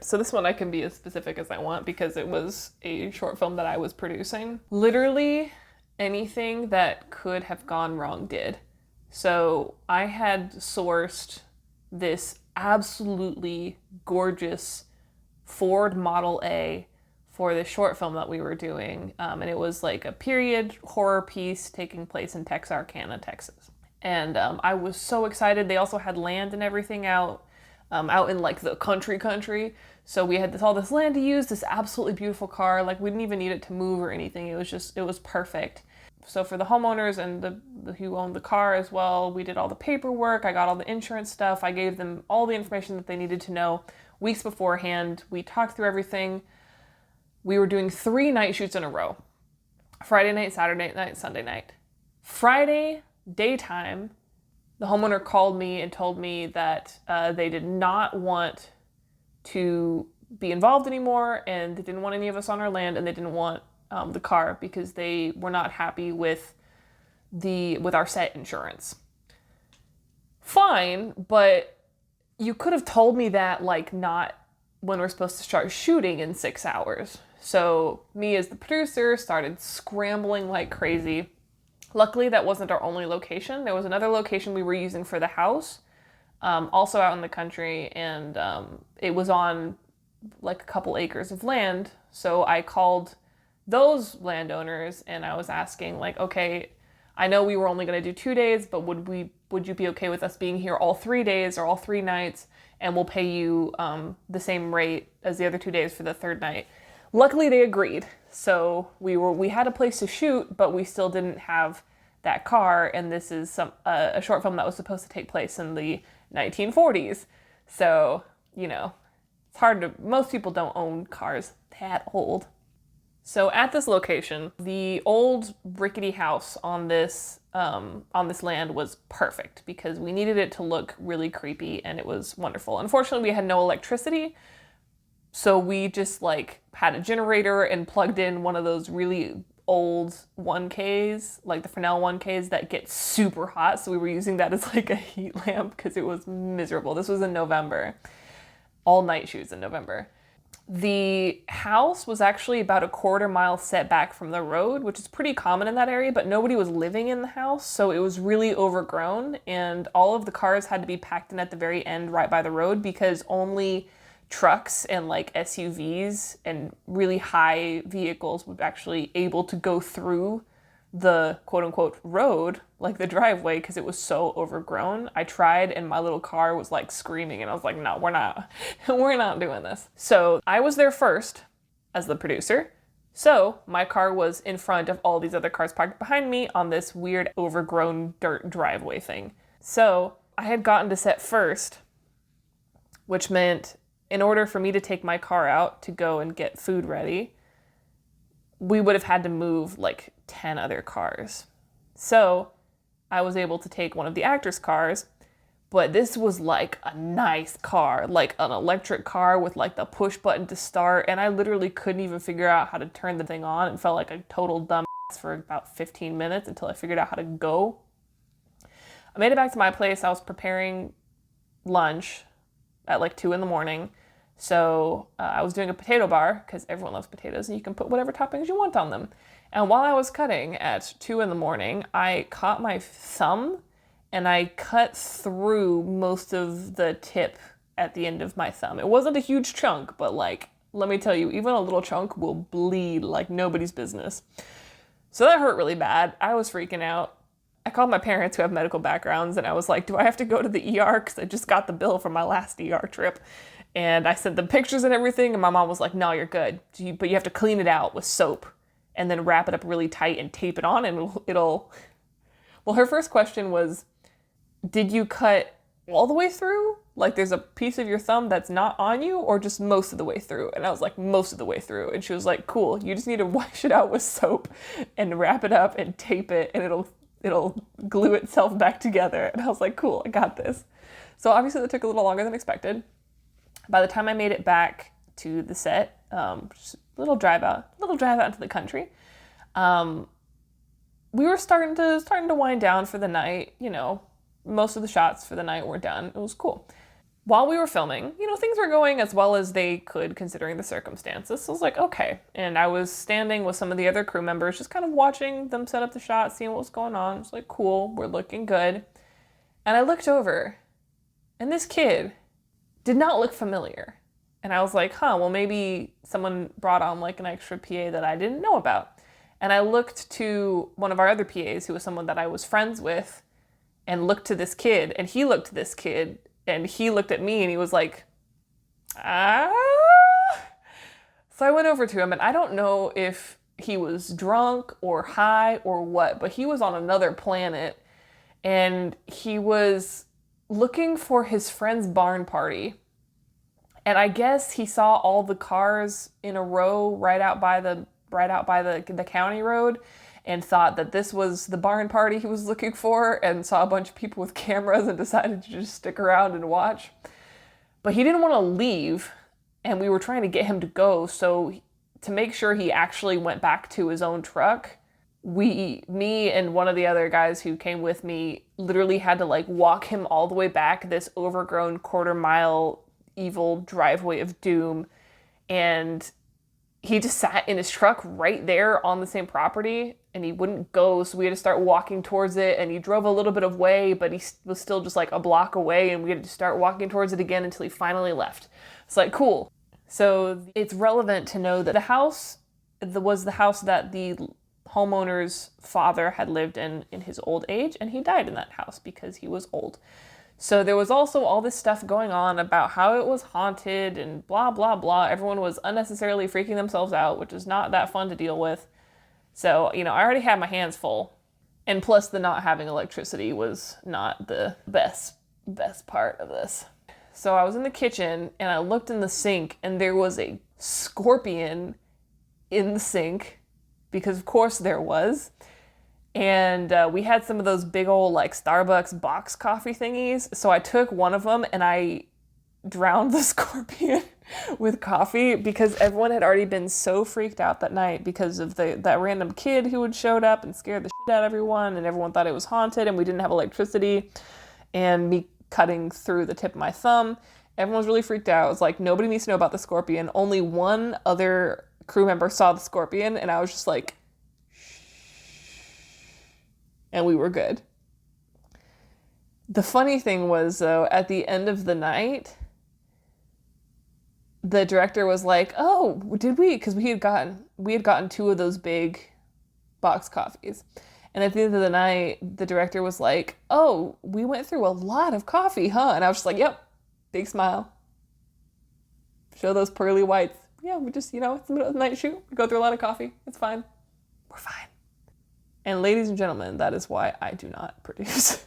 So this one I can be as specific as I want because it was a short film that I was producing. Literally anything that could have gone wrong did. So I had sourced this absolutely gorgeous Ford Model A for this short film that we were doing. And it was like a period horror piece taking place in Texarkana, Texas. And I was so excited. They also had land and everything out in like the country. So we had all this land to use, this absolutely beautiful car. Like we didn't even need it to move or anything. It was perfect. So for the homeowners and the who owned the car as well, we did all the paperwork. I got all the insurance stuff. I gave them all the information that they needed to know weeks beforehand. We talked through everything. We were doing 3 night shoots in a row. Friday night, Saturday night, Sunday night. Friday daytime, the homeowner called me and told me that they did not want to be involved anymore, and they didn't want any of us on our land, and they didn't want the car because they were not happy with our set insurance. Fine, but you could have told me that like not when we're supposed to start shooting in 6 hours. So me as the producer started scrambling like crazy. Luckily, that wasn't our only location. There was another location we were using for the house, also out in the country, and it was on like a couple acres of land. So I called those landowners and I was asking like, okay, I know we were only going to do 2 days, but would you be okay with us being here all 3 days or all 3 nights, and we'll pay you the same rate as the other 2 days for the third night? Luckily, they agreed. So we had a place to shoot, but we still didn't have that car, and this is a short film that was supposed to take place in the 1940s. So, it's hard to, most people don't own cars that old. So at this location, the old rickety house on this land was perfect because we needed it to look really creepy, and it was wonderful. Unfortunately, we had no electricity, so we just like had a generator and plugged in one of those really old 1Ks, like the Fresnel 1Ks that get super hot. So we were using that as like a heat lamp because it was miserable. This was in November, all night shoots in November. The house was actually about a 1/4 mile setback from the road, which is pretty common in that area, but nobody was living in the house, so it was really overgrown, and all of the cars had to be packed in at the very end right by the road because only trucks and like SUVs and really high vehicles would actually able to go through the quote unquote road, like the driveway, because it was so overgrown. I tried and my little car was like screaming, and I was like, no, we're not doing this. So I was there first as the producer. So my car was in front of all these other cars parked behind me on this weird overgrown dirt driveway thing. So I had gotten to set first, which meant in order for me to take my car out to go and get food ready, we would have had to move like 10 other cars. So I was able to take one of the actors' cars, but this was like a nice car, like an electric car with like the push button to start, and I literally couldn't even figure out how to turn the thing on and felt like a total dumbass for about 15 minutes until I figured out how to go. I made it back to my place. I was preparing lunch at like 2 a.m. So I was doing a potato bar because everyone loves potatoes and you can put whatever toppings you want on them. And while I was cutting at 2 a.m, I caught my thumb and I cut through most of the tip at the end of my thumb. It wasn't a huge chunk, but like, let me tell you, even a little chunk will bleed like nobody's business. So that hurt really bad. I was freaking out. I called my parents who have medical backgrounds and I was like, do I have to go to the ER? Because I just got the bill from my last ER trip. And I sent them pictures and everything, and my mom was like, no, you're good. But you have to clean it out with soap and then wrap it up really tight and tape it on, and it'll... Well, her first question was, did you cut all the way through? Like there's a piece of your thumb that's not on you, or just most of the way through? And I was like, most of the way through. And she was like, cool, you just need to wash it out with soap and wrap it up and tape it, and it'll glue itself back together. And I was like, cool, I got this. So obviously that took a little longer than expected. By the time I made it back to the set, just a little drive out into the country, we were starting to wind down for the night. Most of the shots for the night were done. It was cool. while we were filming, things were going as well as they could considering the circumstances. So I was like, okay. And I was standing with some of the other crew members, just kind of watching them set up the shot, seeing what was going on. It's like, cool, we're looking good. And I looked over, and this kid did not look familiar. And I was like, well, maybe someone brought on like an extra PA that I didn't know about. And I looked to one of our other PAs, who was someone that I was friends with, and looked to this kid, and he looked to this kid, and he looked at me, and he was like, ah. So I went over to him, and I don't know if he was drunk or high or what, but he was on another planet, and he was looking for his friend's barn party. And I guess he saw all the cars in a row right out by the county road, and thought that this was the barn party he was looking for, and saw a bunch of people with cameras and decided to just stick around and watch. But he didn't want to leave, and we were trying to get him to go, so to make sure he actually went back to his own truck, me and one of the other guys who came with me literally had to like walk him all the way back this overgrown quarter-mile evil driveway of doom, and he just sat in his truck right there on the same property, and he wouldn't go, so we had to start walking towards it, and he drove a little bit of way, but he was still just like a block away, and we had to start walking towards it again until he finally left. It's like, cool. So it's relevant to know that the house was the house that the homeowner's father had lived in his old age, and he died in that house because he was old. So there was also all this stuff going on about how it was haunted and blah, blah, blah. Everyone was unnecessarily freaking themselves out, which is not that fun to deal with. So, I already had my hands full. And plus the not having electricity was not the best part of this. So I was in the kitchen and I looked in the sink, and there was a scorpion in the sink, because of course there was. And we had some of those big old like Starbucks box coffee thingies. So I took one of them and I drowned the scorpion with coffee, because everyone had already been so freaked out that night because of that random kid who had showed up and scared the shit out of everyone, and everyone thought it was haunted, and we didn't have electricity, and me cutting through the tip of my thumb. Everyone was really freaked out. It was like, nobody needs to know about the scorpion. Only one other crew member saw the scorpion, and I was just like, and we were good. The funny thing was, though, at the end of the night, the director was like, oh, did we? Because we had gotten 2 of those big box coffees. And at the end of the night, the director was like, oh, we went through a lot of coffee, huh? And I was just like, yep, big smile. Show those pearly whites. Yeah, we just, it's the middle of the night shoot. We go through a lot of coffee. It's fine. We're fine. And ladies and gentlemen, that is why I do not produce.